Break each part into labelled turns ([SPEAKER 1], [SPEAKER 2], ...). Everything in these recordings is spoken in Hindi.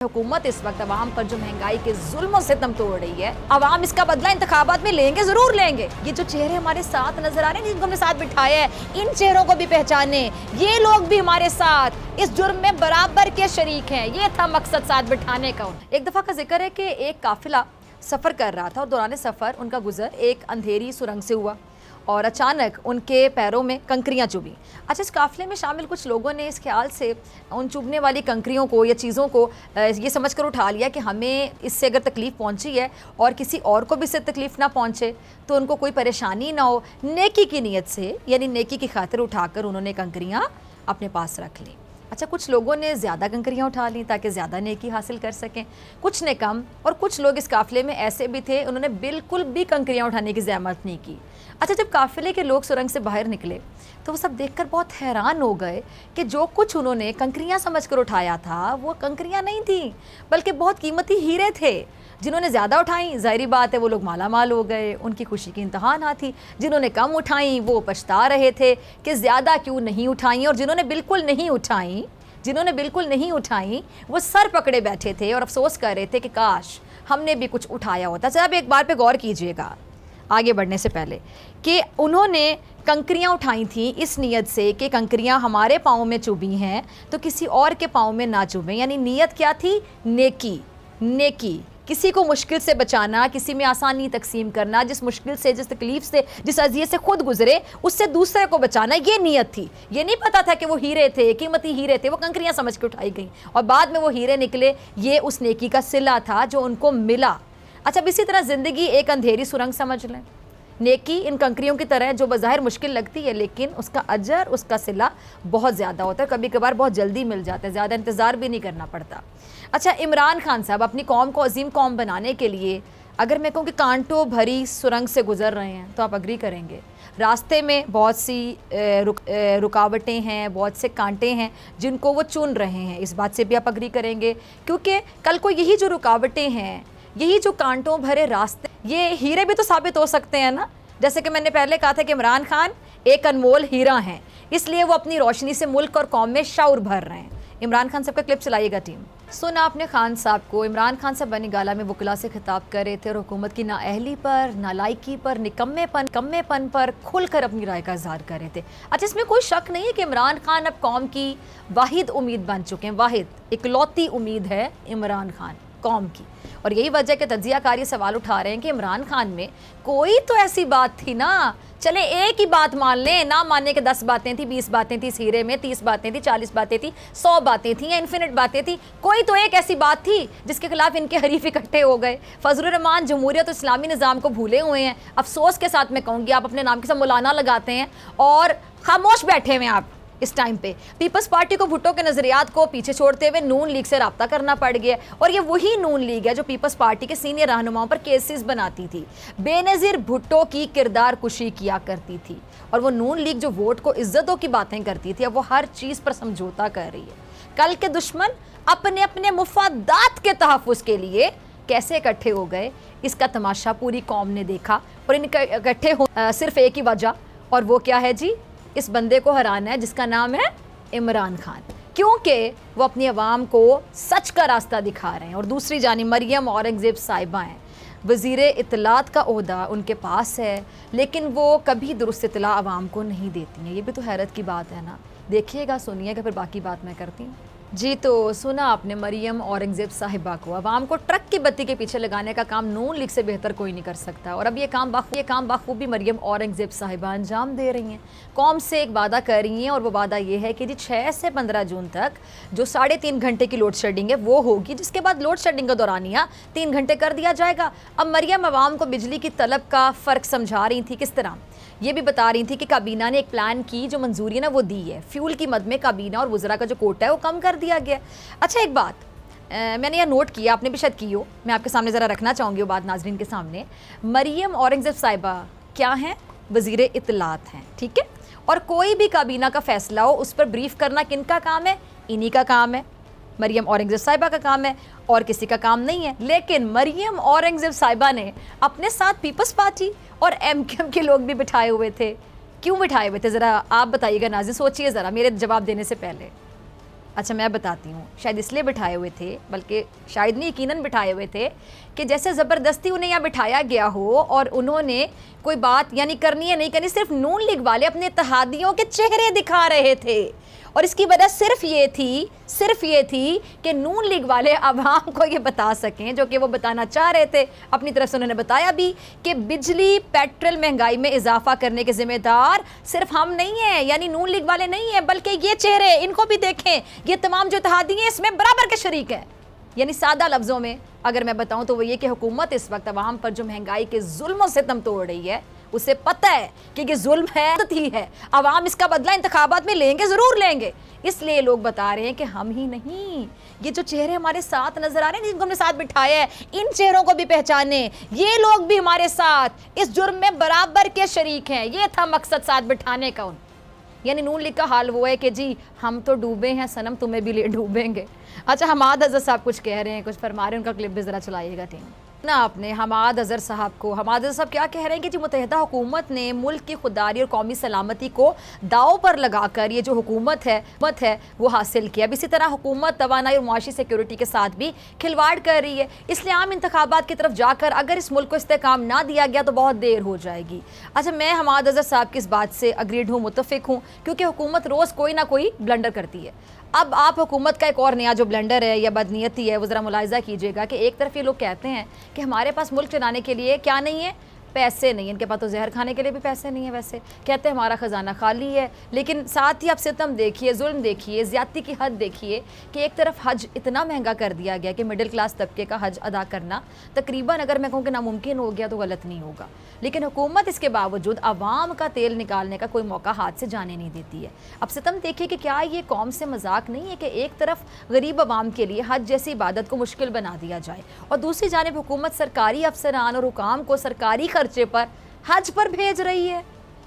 [SPEAKER 1] हुकूमत इस वक्त अवाम पर जो महंगाई के जुल्म से सितम तोड़ रही है, अवाम इसका बदला इंतखाबात में लेंगे, जरूर लेंगे। ये जो चेहरे हमारे साथ नजर आ रहे हैं, जिनको हमने साथ बिठाया है, इन चेहरों को भी पहचाने। ये लोग भी हमारे साथ इस जुर्म में बराबर के शरीक हैं। ये था मकसद साथ बिठाने का। एक दफा का जिक्र है कि एक काफिला सफर कर रहा था और दौरान सफर उनका गुजर एक अंधेरी सुरंग से हुआ और अचानक उनके पैरों में कंकरियां चुभी। अच्छा, इस काफ़िले में शामिल कुछ लोगों ने इस ख्याल से उन चुभने वाली कंकरियों को या चीज़ों को ये समझकर उठा लिया कि हमें इससे अगर तकलीफ़ पहुंची है और किसी और को भी इससे तकलीफ़ ना पहुंचे तो उनको कोई परेशानी ना हो, नेकी की नीयत से यानी नेकी की खातिर उठाकर उन्होंने कंकरियाँ अपने पास रख ली। अच्छा, कुछ लोगों ने ज़्यादा कंकरियाँ उठा ली ताकि ज़्यादा नेकी हासिल कर सकें, कुछ ने कम, और कुछ लोग इस काफ़िले में ऐसे भी थे उन्होंने बिल्कुल भी कंकरियाँ उठाने की ज़हमत नहीं की। अच्छा, जब काफ़िले के लोग सुरंग से बाहर निकले तो वो सब देखकर बहुत हैरान हो गए कि जो कुछ उन्होंने कंकरियाँ समझकर उठाया था वो कंकरियाँ नहीं थी, बल्कि बहुत कीमती हीरे थे। जिन्होंने ज़्यादा उठाई, ज़ाहिरी बात है वो लोग माला माल हो गए, उनकी खुशी की इंतहा ना थी। जिन्होंने कम उठाई वो पछता रहे थे कि ज़्यादा क्यों नहीं उठाई, और जिन्होंने बिल्कुल नहीं उठाई वो सर पकड़े बैठे थे और अफसोस कर रहे थे कि काश हमने भी कुछ उठाया होता। चलो, अब एक बार पे गौर कीजिएगा आगे बढ़ने से पहले कि उन्होंने कंकरियाँ उठाई थी इस नीयत से कि कंकरियाँ हमारे पाँव में चुभी हैं तो किसी और के पाँव में ना चुभें। यानी नीयत क्या थी? नेकी, किसी को मुश्किल से बचाना, किसी में आसानी तकसीम करना, जिस मुश्किल से, जिस तकलीफ़ से, जिस अज़ियत से खुद गुजरे उससे दूसरे को बचाना, ये नीयत थी। ये नहीं पता था कि वो हीरे थे, कीमती हीरे थे, वो कंकरियाँ समझ के उठाई गई और बाद में वो हीरे निकले। ये उस नेकी का सिला था जो उनको मिला। अच्छा, अब इसी तरह ज़िंदगी एक अंधेरी सुरंग समझ लें। नेकी इन कंकरियों की तरह जो बज़ाहिर मुश्किल लगती है लेकिन उसका अजर, उसका सिला बहुत ज़्यादा होता है, कभी कभार बहुत जल्दी मिल जाता है, ज़्यादा इंतज़ार भी नहीं करना पड़ता। अच्छा, इमरान खान साहब अपनी कौम को अजीम कौम बनाने के लिए अगर मैं कहूँ कि कांटों भरी सुरंग से गुजर रहे हैं तो आप अग्री करेंगे। रास्ते में बहुत सी रुकावटें हैं, बहुत से कांटे हैं जिनको वो चुन रहे हैं, इस बात से भी आप अग्री करेंगे, क्योंकि कल को यही जो रुकावटें हैं, यही जो कांटों भरे रास्ते, ये हीरे भी तो साबित हो सकते हैं ना। जैसे कि मैंने पहले कहा था कि इमरान खान एक अनमोल हीरा हैं, इसलिए वो अपनी रोशनी से मुल्क और कौम में शऊर भर रहे हैं। इमरान खान साहब का क्लिप चलाइएगा टीम। सुना आपने खान साहब को। इमरान खान साहब बनी गाला में वकला से खिताब कर रहे थे और हुकूमत की नाअहली पर, नालायकी पर, निकम्मेपन पर खुलकर अपनी राय का इजहार कर रहे थे। अच्छा, इसमें कोई शक नहीं है कि इमरान खान अब कौम की वाहिद उम्मीद बन चुके हैं। वाहिद इकलौती उम्मीद है इमरान खान कौम की, और यही वजह के तज्जियाकारी सवाल उठा रहे हैं कि इमरान खान में कोई तो ऐसी बात थी ना। चले एक ही बात मान लें, ना मानने के 10 बातें थी, 20 बातें थी, इस हीरे में 30 बातें थी, 40 बातें थी, 100 बातें थी या इन्फिनिट बातें थी, कोई तो एक ऐसी बात थी जिसके खिलाफ इनके हरीफ इकट्ठे हो गए। फजलुर रहमान जमहूरियत और इस्लामी निज़ाम को भूले हुए हैं। अफसोस के साथ मैं कहूँगी, आप अपने नाम के साथ मौलाना लगाते हैं और खामोश बैठे हुए हैं आप इस टाइम पे। पीपल्स पार्टी को भुट्टो के नजरियात को पीछे छोड़ते हुए नून लीग से रब्ता करना पड़ गया, और ये वही नून लीग है जो पीपल्स पार्टी के सीनियर रहनुमाओं पर केसेस बनाती थी, बेनज़ीर भुट्टो की किरदार कुशी किया करती थी, और वो नून लीग जो वोट को इज्जतों की बातें करती थी अब वो हर चीज़ पर समझौता कर रही है। कल के दुश्मन अपने अपने मुफादात के तहफ़्फ़ुज़ के लिए कैसे इकट्ठे हो गए, इसका तमाशा पूरी कौम ने देखा। और इनके इकट्ठे हो सिर्फ एक ही वजह, और वो क्या है जी? इस बंदे को हराना है जिसका नाम है इमरान खान, क्योंकि वो अपनी आवाम को सच का रास्ता दिखा रहे हैं। और दूसरी जानिब मरियम औरंगज़ेब साहिबा हैं, वज़ीरे इत्तलात का ओहदा उनके पास है लेकिन वो कभी दुरुस्त इत्तला आवाम को नहीं देती हैं। ये भी तो हैरत की बात है ना। देखिएगा, सुनिएगा, फिर बाकी बात मैं करती हूँ जी। तो सुना आपने मरियम औरंगज़ेब साहिबा को। आवाम को ट्रक की बत्ती के पीछे लगाने का काम नून लीग से बेहतर कोई नहीं कर सकता, और अब ये काम बाखूबी मरियम औरंगज़ेब साहिबा अंजाम दे रही हैं। कौम से एक वादा कर रही हैं और वो वादा ये है कि जी 6 से 15 जून तक जो 3.5 घंटे की लोड शेडिंग है वो होगी, जिसके बाद लोड शेडिंग का दौरानिया 3 घंटे कर दिया जाएगा। अब मरियम आवाम को बिजली की तलब का फ़र्क समझा रही थी। किस तरह? ये भी बता रही थी कि काबीना ने एक प्लान की जो मंजूरी ना वो दी है। फ्यूल की मद में काबीना और वज़रा का जो कोटा है वो कम कर दिया गया। अच्छा, एक बात मैंने यह नोट किया, आपने भी शायद की हो, मैं आपके सामने ज़रा रखना चाहूँगी वो बात नाजरीन के सामने। मरियम औरंगज़ेब साहिबा क्या हैं? वज़ीरे इत्तलात हैं, ठीक है। और कोई भी काबीना का फैसला हो उस पर ब्रीफ करना किनका काम है? इन्हीं का काम है, मरियम औरंगज़ेब साहिबा का काम है, और किसी का काम नहीं है। लेकिन मरियम औरंगज़ेब साहिबा ने अपने साथ पीपल्स पार्टी और MKM के लोग भी बिठाए हुए थे। क्यों बिठाए हुए थे ज़रा आप बताइएगा नाज़रीन, सोचिए ज़रा मेरे जवाब देने से पहले। अच्छा मैं बताती हूँ, शायद इसलिए बिठाए हुए थे, बल्कि शायद नहीं यकीनन बिठाए हुए थे कि जैसे ज़बरदस्ती उन्हें यहाँ बिठाया गया हो और उन्होंने कोई बात यानी करनी है नहीं करनी, सिर्फ नून लीग वाले अपने इत्तेहादियों के चेहरे दिखा रहे थे और इसकी वजह सिर्फ ये थी कि नून लीग वाले आवाम को ये बता सकें, जो कि वो बताना चाह रहे थे। अपनी तरफ से उन्होंने बताया भी कि बिजली पेट्रोल महंगाई में इजाफा करने के जिम्मेदार सिर्फ हम नहीं हैं, यानी नून लीग वाले नहीं हैं, बल्कि ये चेहरे, इनको भी देखें, ये तमाम जो इत्तेहादी हैं इसमें बराबर के शरीक हैं। यानी सादा लफ्ज़ों में अगर मैं बताऊं तो वो ये कि हुकूमत इस वक्त आवाम पर जो महंगाई के जुल्म से तम तोड़ रही है, उसे पता है कि ये जुल्म है, आवाम इसका बदला इंतखाबात में लेंगे, ज़रूर लेंगे। इसलिए लोग बता रहे हैं कि हम ही नहीं, ये जो चेहरे हमारे साथ नजर आ रहे हैं, जिनको हमने साथ बिठाया है, इन चेहरों को भी पहचाने, ये लोग भी हमारे साथ इस जुर्म में बराबर के शरीक हैं। ये था मकसद साथ बिठाने का। यानी नून लीग का हाल वो है कि जी हम तो डूबे हैं सनम, तुम्हें भी ले डूबेंगे। अच्छा, हमाद अजहर साहब कुछ कह रहे हैं, कुछ फरमा रहे हैं, उनका क्लिप भी ज़रा चलाइएगा टीम ना आपने हमाद अजहर साहब को। हमाद अजहर साहब क्या कह रहे हैं कि जी मुत्तहिदा हुकूमत ने मुल्क की खुददारी और कौमी सलामती को दाव पर लगाकर ये जो हुकूमत है वो हासिल किया। अब इसी तरह हुकूमत तवानाई और मुआशी सिक्योरिटी के साथ भी खिलवाड़ कर रही है, इसलिए आम इंतखाबात की तरफ जाकर अगर इस मुल्क को इस्तेकाम ना दिया गया तो बहुत देर हो जाएगी। अच्छा, मैं हमाद अजहर साहब की इस बात से अग्रीड हूँ, मुतफिक हूँ, क्योंकि हुकूमत रोज़ कोई ना कोई ब्लंडर करती है। अब आप हुकूमत का एक और नया जो ब्लंडर है या बदनीयती है वो ज़रा मुलाहिज़ा कीजिएगा कि एक तरफ ये लोग कहते हैं कि हमारे पास मुल्क चलाने के लिए क्या नहीं है, पैसे नहीं है, इनके पास तो जहर खाने के लिए भी पैसे नहीं है, वैसे कहते हैं हमारा ख़जाना खाली है। लेकिन साथ ही आप सितम देखिए, जुल्म देखिए, ज़्यादती की हद देखिए कि एक तरफ हज इतना महंगा कर दिया गया कि मिडिल क्लास तबके का हज अदा करना तकरीबन अगर मैं कहूँ कि नामुमकिन हो गया तो गलत नहीं होगा। लेकिन हुकूमत इसके बावजूद आवाम का तेल निकालने का कोई मौका हाथ से जाने नहीं देती है। अब सितम देखिए कि क्या ये कौम से मजाक नहीं है कि एक तरफ गरीब आवाम के लिए हज जैसी इबादत को मुश्किल बना दिया जाए और दूसरी जानिब हुकूमत सरकारी अफसरान और हुकाम को सरकारी खर्चे पर हज पर भेज रही है।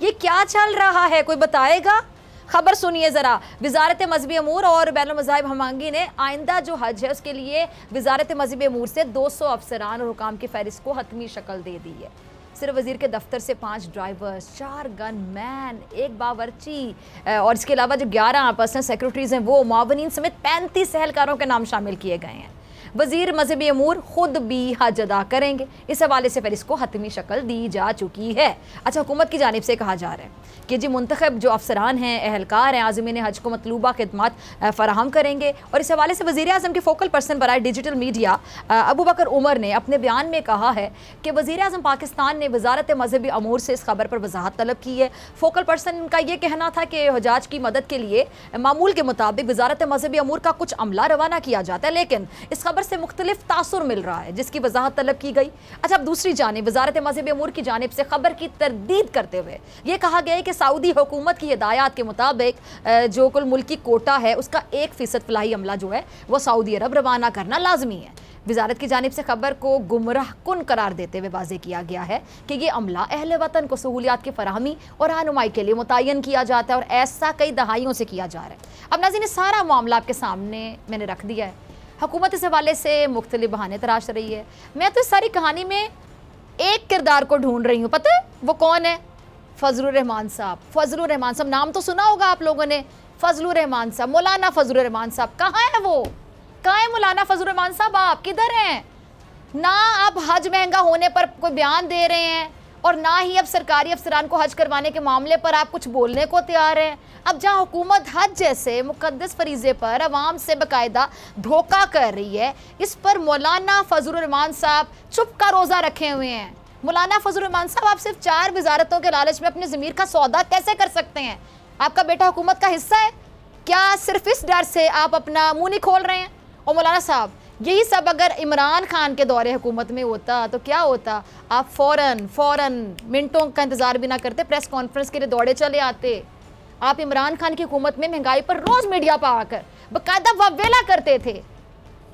[SPEAKER 1] ये क्या चल रहा है, कोई बताएगा? खबर सुनिए ज़रा। वजारत मजहबी अमूर और बैनुल मज़ाहिब हमांगी ने आइंदा जो हज है उसके लिए वजारत मजहबी अमूर से 200 अफसरान और हुकाम की फहरिस्त को हतमी शक्ल दे दी है। सिर्फ वज़ीर के दफ्तर से 5 ड्राइवर्स, 4 गन मैन, 1 बावर्ची और इसके अलावा जो 11 पर्सनल सेक्रेटरीज़ हैं वो मावनीन समेत 35 एहलकारों के नाम शामिल किए गए हैं। वज़ीर मजहबी अमूर खुद भी हज अदा करेंगे। इस हवाले से फिर इसको हतमी शक्ल दी जा चुकी है। अच्छा, हुकूमत की जानिब से कहा जा रहा है कि जी मुंतखब जो अफसरान हैं, एहलकार हैं, आज़मीन हज को मतलूबा खिदमात फ़राहम करेंगे। और इस हवाले से वज़ीर आज़म के फोकल पर्सन बराए डिजिटल मीडिया अबू बकर उमर ने अपने बयान में कहा है कि वज़ीर आज़म पाकिस्तान ने वजारत मजहबी अमूर से इस खबर पर वजाहत तलब की है। फोकल पर्सन का ये कहना था कि हजाज की मदद के लिए मामूल के मुताबिक वजारत मजहबी अमूर का कुछ अमला रवाना किया जाता है, लेकिन इस खबर से मुख्तलिफ तासुर मिल रहा है जिसकी वजाहत तलब की गई। अच्छा, अब दूसरी जानिब वजारत मजहबी अमूर की जानिब से खबर की तरदीद करते हुए ये कहा गया है कि सऊदी हुकूमत की हिदायत के मुताबिक जो कुल मुल्की कोटा है उसका 1% फलाही अमला जो है वो सऊदी अरब रवाना करना लाजमी है। वजारत की जानिब से खबर को गुमराह कुन करार देते हुए वाज़ेह किया गया है कि ये अमला अहले वतन को सहूलियात की फराहमी और रहनुमाई के लिए मुतय्यन किया जाता है और ऐसा कई दहाइयों से किया जा रहा है। अब नाज़रीन, सारा मामला आपके सामने मैंने रख दिया है। हुकूमत इस हवाले से मुख्तलिफ बहाने तराश रही है। मैं तो इस सारी कहानी में एक किरदार को ढूंढ रही हूँ, पता है वो कौन है? फजलुर रहमान साहब। फजलुर रहमान साहब नाम तो सुना होगा आप लोगों ने, फजलुर रहमान साहब, मौलाना फजलुर रहमान साहब। कहाँ है वो? कहाँ है मौलाना फजलुर रहमान साहब? आप किधर हैं? ना आप हज महंगा होने पर कोई बयान दे रहे हैं और ना ही अब सरकारी अफसरान को हज करवाने के मामले पर आप कुछ बोलने को तैयार हैं। अब जहाँ हुकूमत हज जैसे मुकद्दस फरीज़े पर अवाम से बाकायदा धोखा कर रही है, इस पर मौलाना फजलुर रहमान साहब चुप का रोज़ा रखे हुए हैं। मौलाना फजलुर रहमान साहब, आप सिर्फ 4 वजारतों के लालच में अपने ज़मीर का सौदा कैसे कर सकते हैं? आपका बेटा हुकूमत का हिस्सा है क्या? सिर्फ इस डर से आप अपना मुँह नहीं खोल रहे हैं? और मौलाना साहब, यही सब अगर इमरान खान के दौरे हुकूमत में होता तो क्या होता? आप फ़ौरन मिनटों का इंतज़ार भी ना करते, प्रेस कॉन्फ्रेंस के लिए दौड़े चले आते। आप इमरान खान की हुकूमत में महंगाई पर रोज़ मीडिया पर आकर बाकायदा वावेला करते थे,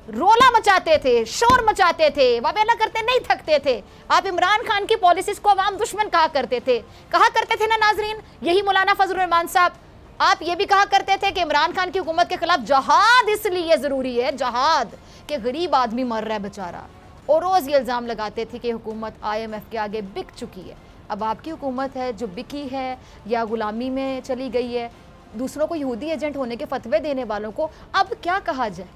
[SPEAKER 1] रोला मचाते थे, शोर मचाते थे, वावेला करते नहीं थकते थे। आप इमरान खान की पॉलिसीज़ को अवाम दुश्मन कहा करते थे ना नाजरीन। यही मौलाना फजलुर रहमान साहब, आप ये भी कहा करते थे कि इमरान खान की हुकूमत के खिलाफ जहाद इसलिए ज़रूरी है, जहाद कि गरीब आदमी मर रहा है बेचारा। और रोज़ ये इल्ज़ाम लगाते थे कि हुकूमत IMF के आगे बिक चुकी है। अब आपकी हुकूमत है जो बिकी है या ग़ुलामी में चली गई है, दूसरों को यहूदी एजेंट होने के फतवे देने वालों को अब क्या कहा जाए?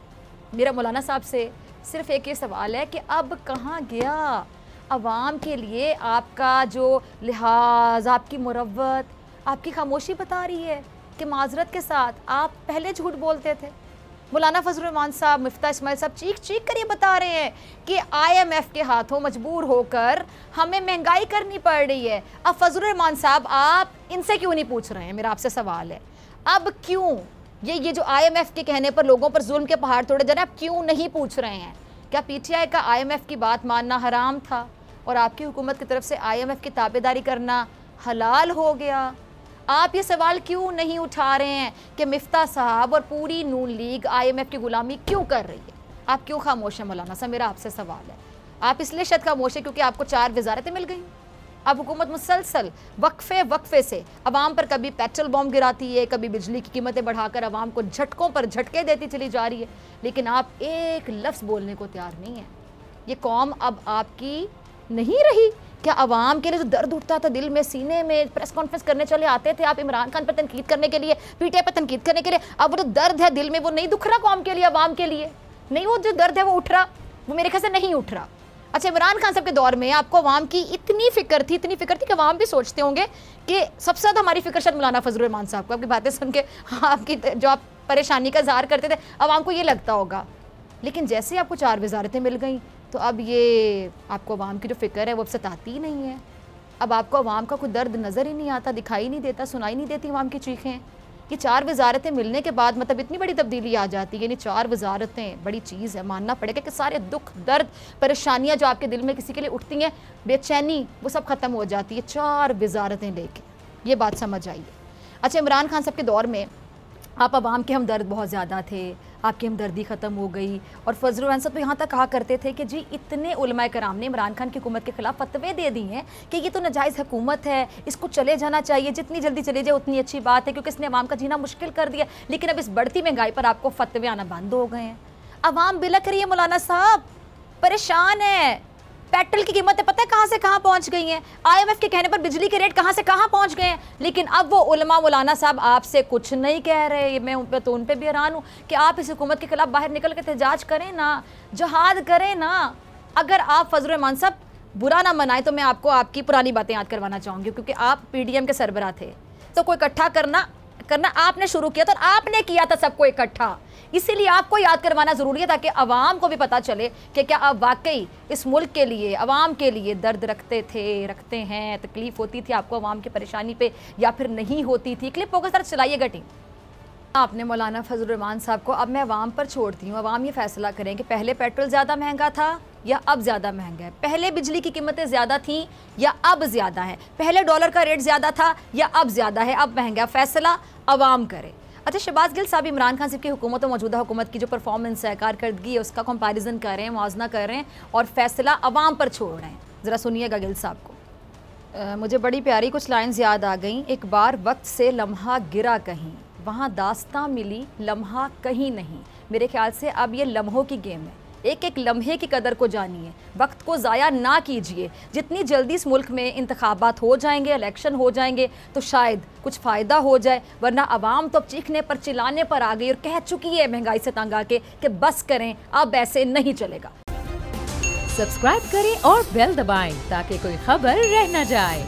[SPEAKER 1] मेरा मौलाना साहब से सिर्फ एक ये सवाल है कि अब कहाँ गया अवाम के लिए आपका जो लिहाज, आपकी मुरव्वत, आपकी खामोशी बता रही है कि माजरत के साथ आप पहले झूठ बोलते थे। मौलाना फजल रहमान साहब, मिफ्ता इस्माइल साहब चीख चीख कर ये बता रहे हैं कि IMF के हाथों मजबूर होकर हमें महंगाई करनी पड़ रही है। अब फजल रहमान साहब आप इनसे क्यों नहीं पूछ रहे हैं? मेरा आपसे सवाल है, अब क्यों ये जो IMF के कहने पर लोगों पर जुल्म के पहाड़ तोड़े जा रहे हैं, आप क्यों नहीं पूछ रहे हैं? क्या PTI का IMF की बात मानना हराम था और आपकी हुकूमत की तरफ से IMF की ताबेदारी करना हलाल हो गया? आप ये सवाल क्यों नहीं उठा रहे हैं कि मिफ्ता साहब और पूरी नून लीग IMF की गुलामी क्यों कर रही है? आप क्यों खामोश हैं मौलाना साहब? मेरा आपसे सवाल है। आप इसलिए शायद खामोश है क्योंकि आपको 4 वजारतें मिल गई। अब हुकूमत मुसलसल वक्फे से अवाम पर कभी पेट्रोल बॉम्ब गिराती है, कभी बिजली की कीमतें बढ़ाकर अवाम को झटकों पर झटके देती चली जा रही है, लेकिन आप एक लफ्ज़ बोलने को तैयार नहीं है। ये कौम अब आपकी नहीं रही। क्या अवाम के लिए जो दर्द उठता था दिल में, सीने में, प्रेस कॉन्फ्रेंस करने चले आते थे आप इमरान खान पर तनकीद करने के लिए, PTI पर तनकीद करने के लिए, अब वो जो दर्द है दिल में वो नहीं दुख रहा कौम के लिए, अवाम के लिए नहीं, वो जो दर्द है वो उठ रहा, वो मेरे ख्याल से नहीं उठ रहा। अच्छा, इमरान खान साहब के दौर में आपको अवाम की इतनी फिक्र थी कि अवाम भी सोचते होंगे कि सबसे ज़्यादा हमारी फिक्र शायद मौलाना फजल रहमान साहब को। आपकी बातें सुन के आपकी जो आप परेशानी का इज़हार करते थे अवाम को ये लगता होगा, लेकिन जैसे आपको 4 वजारतें मिल गई तो अब ये आपको अवाम की जो फिक्र है वो अब सताती ही नहीं है। अब आपको अवाम का कोई दर्द नज़र ही नहीं आता, दिखाई नहीं देता, सुनाई नहीं देती अवाम की चीखें। ये 4 वजारतें मिलने के बाद मतलब इतनी बड़ी तब्दीली आ जाती है। यानी 4 वजारतें बड़ी चीज़ है, मानना पड़ेगा कि सारे दुख, दर्द, परेशानियाँ जो आपके दिल में किसी के लिए उठती हैं, बेचैनी, वो सब ख़त्म हो जाती है 4 वजारतें लेके। ये बात समझ आइए। अच्छा, इमरान खान साहब के दौर में आप अवाम के हमदर्द बहुत ज़्यादा थे, आपकी हमदर्दी ख़त्म हो गई और फजल रहमान साहब तो यहाँ तक कहा करते थे कि जी इतने उलमाए कराम ने इमरान खान की हुकूमत के ख़िलाफ़ फतवे दे दिए हैं कि ये तो नाजायज़ हुकूमत है, इसको चले जाना चाहिए, जितनी जल्दी चले जाए उतनी अच्छी बात है क्योंकि इसने अवाम का जीना मुश्किल कर दिया। लेकिन अब इस बढ़ती महंगाई पर आपको फतवे आना बंद हो गए हैं। अवाम बिलख रही है मौलाना साहब, परेशान है। पेट्रोल की कीमतें पता है कहाँ से कहाँ पहुँच गई हैं, IMF के कहने पर बिजली के रेट कहाँ से कहाँ पहुँच गए हैं। लेकिन अब वो उलमा मौलाना साहब आपसे कुछ नहीं कह रहे। मैं उन पे भी हैरान हूँ कि आप इस हुकूमत के खिलाफ बाहर निकल के एहतजाज करें ना, जहाद करें ना। अगर आप फजल रहमान साहब बुरा ना मनाएं तो मैं आपको आपकी पुरानी बातें याद करवाना चाहूँगी, क्योंकि आप PDM के सरबराह थे तो कोई इकट्ठा करना आपने शुरू किया था और आपने किया था सबको इकट्ठा, इसीलिए आपको याद करवाना ज़रूरी है ताकि अवाम को भी पता चले कि क्या आप वाकई इस मुल्क के लिए, अवाम के लिए दर्द रखते हैं, तकलीफ़ होती थी आपको अवाम की परेशानी पे या फिर नहीं होती थी। क्लिप होकर सर चलाइएगा टीम। आपने मौलाना फजल रहमान साहब को, अब मैं अवाम पर छोड़ती हूँ, अवाम ये फैसला करें कि पहले पेट्रोल ज़्यादा महंगा था या अब ज़्यादा महंगा है, पहले बिजली की कीमतें ज़्यादा थीं या अब ज़्यादा है, पहले डॉलर का रेट ज़्यादा था या अब ज़्यादा है, अब महंगा। फैसला अवाम करे। अच्छा, शहबाज गिल साहब इमरान खान साहब की हुकूमत और मौजूदा हुकूमत की जो परफॉर्मेंस है, कारकर्दगी है, उसका कंपैरिजन कर रहे हैं, मुआवजा कर रहे हैं और फैसला अवाम पर छोड़ रहे हैं। ज़रा सुनिएगा गिल साहब को। मुझे बड़ी प्यारी कुछ लाइन्स याद आ गई। एक बार वक्त से लम्हा गिरा कहीं, वहाँ दास्तां मिली लम्हा कहीं नहीं। मेरे ख्याल से अब ये लम्हों की गेम है, एक एक लम्हे की कदर को जानिए, वक्त को ज़ाया ना कीजिए। जितनी जल्दी इस मुल्क में इंतखाबात हो जाएंगे, इलेक्शन हो जाएंगे तो शायद कुछ फ़ायदा हो जाए, वरना आवाम तो अब चीखने पर चिल्लाने पर आ गई और कह चुकी है महंगाई से तंग आके कि बस करें, अब ऐसे नहीं चलेगा।
[SPEAKER 2] सब्सक्राइब करें और बेल दबाएं ताकि कोई खबर रह न जाए।